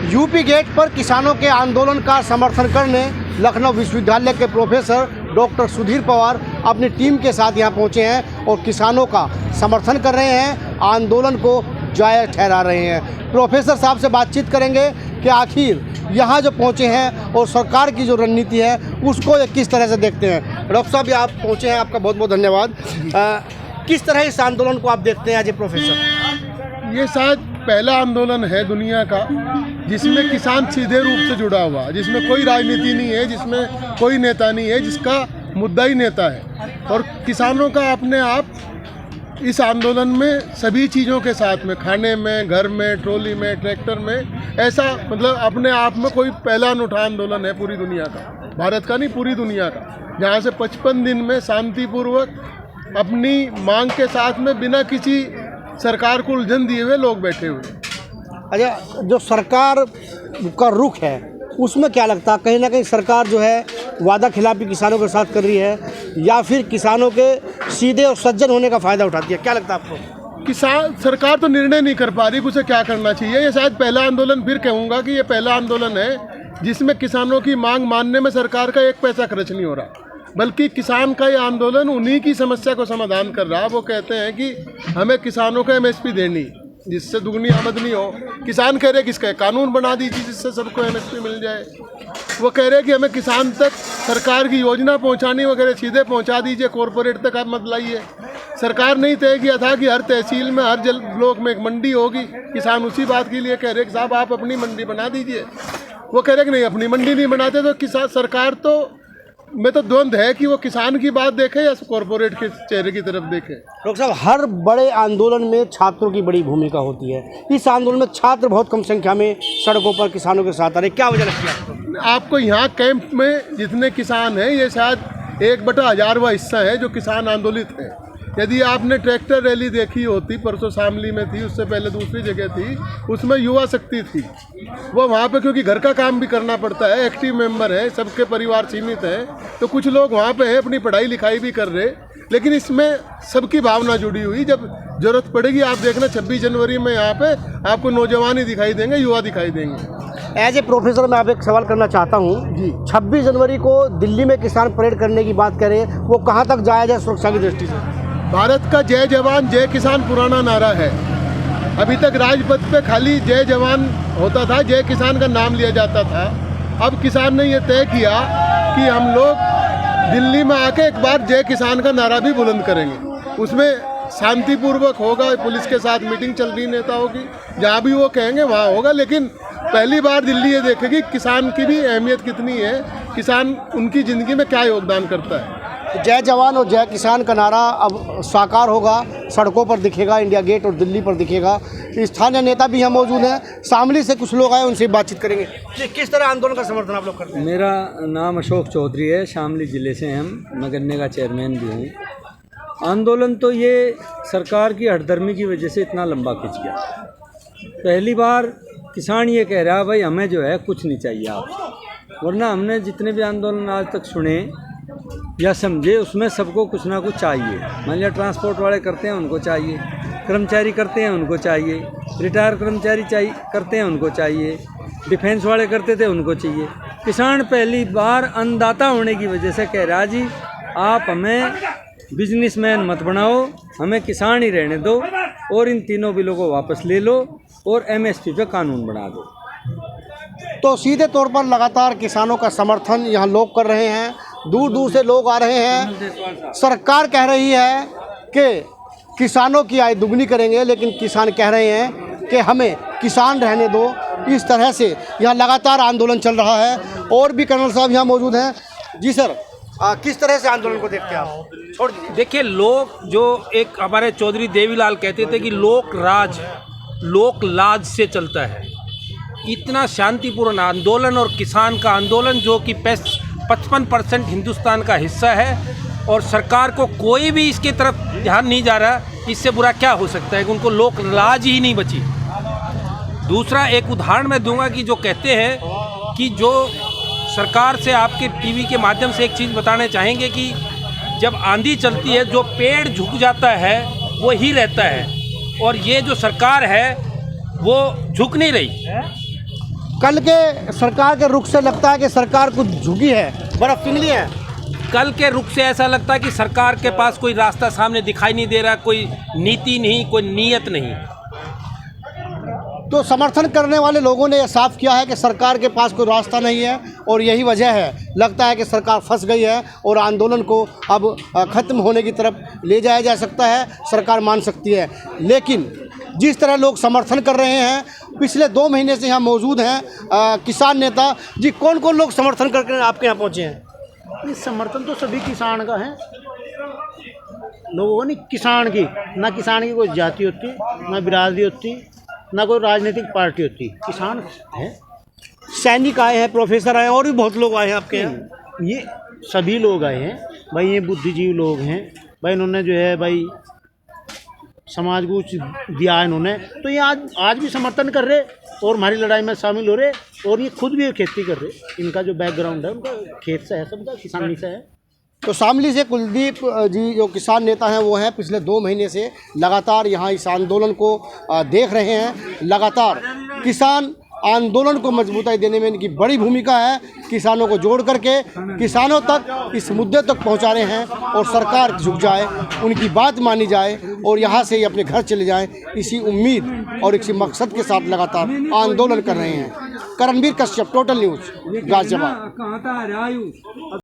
UP gate पर किसानों के आंदोलन का समर्थन करने लखनऊ विश्वविद्यालय के प्रोफेसर डॉक्टर सुधीर पवार अपनी टीम के साथ यहाँ पहुँचे हैं और किसानों का समर्थन कर रहे हैं, आंदोलन को जायज़ ठहरा रहे हैं। प्रोफेसर साहब से बातचीत करेंगे कि आखिर यहाँ जो पहुँचे हैं और सरकार की जो रणनीति है उसको किस तरह से देखते हैं। डॉक्टर साहब आप पहुँचे हैं, आपका बहुत बहुत धन्यवाद। किस तरह इस आंदोलन को आप देखते हैं एज ए प्रोफेसर? ये शायद पहला आंदोलन है दुनिया का जिसमें किसान सीधे रूप से जुड़ा हुआ, जिसमें कोई राजनीति नहीं है, जिसमें कोई नेता नहीं है, जिसका मुद्दा ही नेता है। और किसानों का अपने आप इस आंदोलन में सभी चीज़ों के साथ में, खाने में, घर में, ट्रॉली में, ट्रैक्टर में, ऐसा मतलब अपने आप में कोई पहला अनूठा आंदोलन है पूरी दुनिया का, भारत का नहीं पूरी दुनिया का, जहाँ से 55 दिन में शांतिपूर्वक अपनी मांग के साथ में बिना किसी सरकार को उलझन दिए हुए लोग बैठे हुए। अच्छा, जो सरकार का रुख है उसमें क्या लगता है, कहीं ना कहीं सरकार जो है वादा खिलाफी किसानों के साथ कर रही है या फिर किसानों के सीधे और सज्जन होने का फ़ायदा उठाती है? क्या लगता है आपको? किसान सरकार तो निर्णय नहीं कर पा रही कि उसे क्या करना चाहिए। ये शायद पहला आंदोलन, फिर कहूँगा कि ये पहला आंदोलन है जिसमें किसानों की मांग मानने में सरकार का एक पैसा खर्च नहीं हो रहा, बल्कि किसान का ये आंदोलन उन्हीं की समस्या को समाधान कर रहा है। वो कहते हैं कि हमें किसानों को एमएसपी देनी, जिससे दुगनी आमदनी हो। किसान कह रहे किसका कानून बना दीजिए जिससे सबको एमएसपी मिल जाए। वो कह रहे कि हमें किसान तक सरकार की योजना पहुंचानी, वो कह रहे सीधे पहुंचा दीजिए, कॉरपोरेट तक आप मत लाइए। सरकार ने तय किया था कि हर तहसील में, हर ब्लॉक में एक मंडी होगी। किसान उसी बात के लिए कह रहे कि साहब आप अपनी मंडी बना दीजिए। वो कह रहे कि नहीं, अपनी मंडी नहीं बनाते तो किसान सरकार तो में तो द्वंद है कि वो किसान की बात देखे या कॉरपोरेट के चेहरे की तरफ देखे। डॉक्टर साहब, हर बड़े आंदोलन में छात्रों की बड़ी भूमिका होती है। इस आंदोलन में छात्र बहुत कम संख्या में सड़कों पर किसानों के साथ आ रहे, क्या वजह लगती है आपको? आपको यहाँ कैंप में जितने किसान हैं ये शायद 1/1000वां हिस्सा है जो किसान आंदोलित है। यदि आपने ट्रैक्टर रैली देखी होती, परसों शामली में थी, उससे पहले दूसरी जगह थी, उसमें युवा शक्ति थी। वो वहाँ पे क्योंकि घर का काम भी करना पड़ता है, एक्टिव मेंबर है, सबके परिवार सीमित हैं, तो कुछ लोग वहाँ पे हैं, अपनी पढ़ाई लिखाई भी कर रहे, लेकिन इसमें सबकी भावना जुड़ी हुई। जब जरूरत पड़ेगी आप देखना 26 जनवरी में यहाँ पे आपको नौजवान ही दिखाई देंगे, युवा दिखाई देंगे। एज ए प्रोफेसर मैं आप एक सवाल करना चाहता हूँ जी। 26 जनवरी को दिल्ली में किसान परेड करने की बात करें, वो कहाँ तक जाया जाए सुरक्षा की दृष्टि से? भारत का जय जवान जय किसान पुराना नारा है। अभी तक राजपथ पे खाली जय जवान होता था, जय किसान का नाम लिया जाता था। अब किसान ने ये तय किया कि हम लोग दिल्ली में आके एक बार जय किसान का नारा भी बुलंद करेंगे। उसमें शांतिपूर्वक होगा, पुलिस के साथ मीटिंग चल रही नेताओं की, जहाँ भी वो कहेंगे वहाँ होगा। लेकिन पहली बार दिल्ली ये देखेगी किसान की भी अहमियत कितनी है, किसान उनकी ज़िंदगी में क्या योगदान करता है। जय जवान और जय किसान का नारा अब साकार होगा, सड़कों पर दिखेगा, इंडिया गेट और दिल्ली पर दिखेगा। स्थानीय नेता भी यहाँ मौजूद हैं, शामली से कुछ लोग आए, उनसे बातचीत करेंगे। किस तरह आंदोलन का समर्थन आप लोग करते हैं? मेरा नाम अशोक चौधरी है, शामली ज़िले से हम, मैं गन्ने का चेयरमैन भी हूँ। आंदोलन तो ये सरकार की हठधर्मी की वजह से इतना लंबा खिंच गया। पहली बार किसान ये कह रहा है भाई हमें जो है कुछ नहीं चाहिए आपसे, वरना हमने जितने भी आंदोलन आज तक सुने या समझे उसमें सबको कुछ ना कुछ चाहिए। मान लिया ट्रांसपोर्ट वाले करते हैं उनको चाहिए, कर्मचारी करते हैं उनको चाहिए, रिटायर कर्मचारी चाहिए करते हैं उनको चाहिए, डिफेंस वाले करते थे उनको चाहिए। किसान पहली बार अन्नदाता होने की वजह से कह रहा जी आप हमें बिजनेसमैन मत बनाओ, हमें किसान ही रहने दो और इन तीनों बिलों को वापस ले लो और एमएसपी पे कानून बना दो। तो सीधे तौर पर लगातार किसानों का समर्थन यहाँ लोग कर रहे हैं, दूर दूर से लोग आ रहे हैं। सरकार कह रही है कि किसानों की आय दुगनी करेंगे, लेकिन किसान कह रहे हैं कि हमें किसान रहने दो। इस तरह से यहाँ लगातार आंदोलन चल रहा है। और भी कर्नल साहब यहाँ मौजूद हैं। जी सर, किस तरह से आंदोलन को देखते हैं आप? छोड़ दीजिए। देखिए, लोग जो एक हमारे चौधरी देवीलाल कहते थे कि लोक राज लोक लाज से चलता है, इतना शांतिपूर्ण आंदोलन और किसान का आंदोलन जो कि 55% हिंदुस्तान का हिस्सा है और सरकार को कोई भी इसके तरफ ध्यान नहीं जा रहा, इससे बुरा क्या हो सकता है कि उनको लोक लाज ही नहीं बची। दूसरा एक उदाहरण मैं दूंगा कि जो कहते हैं कि जो सरकार से आपके टीवी के माध्यम से एक चीज़ बताना चाहेंगे कि जब आंधी चलती है जो पेड़ झुक जाता है वो ही रहता है, और ये जो सरकार है वो झुक नहीं रही। कल के सरकार के रुख से लगता है कि सरकार कुछ झुकी है, बर्फ पिघली है। कल के रुख से ऐसा लगता है कि सरकार के पास कोई रास्ता सामने दिखाई नहीं दे रहा, कोई नीति नहीं, कोई नीयत नहीं। तो समर्थन करने वाले लोगों ने यह साफ किया है कि सरकार के पास कोई रास्ता नहीं है और यही वजह है, लगता है कि सरकार फंस गई है और आंदोलन को अब ख़त्म होने की तरफ ले जाया जा सकता है, सरकार मान सकती है। लेकिन जिस तरह लोग समर्थन कर रहे हैं, पिछले 2 महीने से यहाँ मौजूद हैं किसान नेता जी, कौन कौन लोग समर्थन करके आपके यहाँ पहुँचे हैं? ये समर्थन तो सभी किसान का है, लोगों ने किसान की, ना किसान की कोई जाति होती, ना बिरादरी होती, ना कोई राजनीतिक पार्टी होती, किसान है। सैनिक आए हैं, प्रोफेसर आए हैं और भी बहुत लोग आए हैं आपके यहाँ। ये सभी लोग आए हैं भाई, ये बुद्धिजीवी लोग हैं भाई, इन्होंने जो है भाई समाज को कुछ दिया इन्होंने, तो ये आज भी समर्थन कर रहे और हमारी लड़ाई में शामिल हो रहे, और ये खुद भी खेती कर रहे। इनका जो बैकग्राउंड है उनका खेत से है, सबका किसानी से है। तो शामली से कुलदीप जी जो किसान नेता हैं वो हैं, पिछले 2 महीने से लगातार यहाँ इस आंदोलन को देख रहे हैं। लगातार किसान आंदोलन को मजबूती देने में इनकी बड़ी भूमिका है, किसानों को जोड़ करके किसानों तक इस मुद्दे तक पहुँचा रहे हैं और सरकार झुक जाए, उनकी बात मानी जाए और यहाँ से ही अपने घर चले जाएं, इसी उम्मीद और इसी मकसद के साथ लगातार आंदोलन कर रहे हैं। Karanveer Kashyap, total news, Ghaziabad.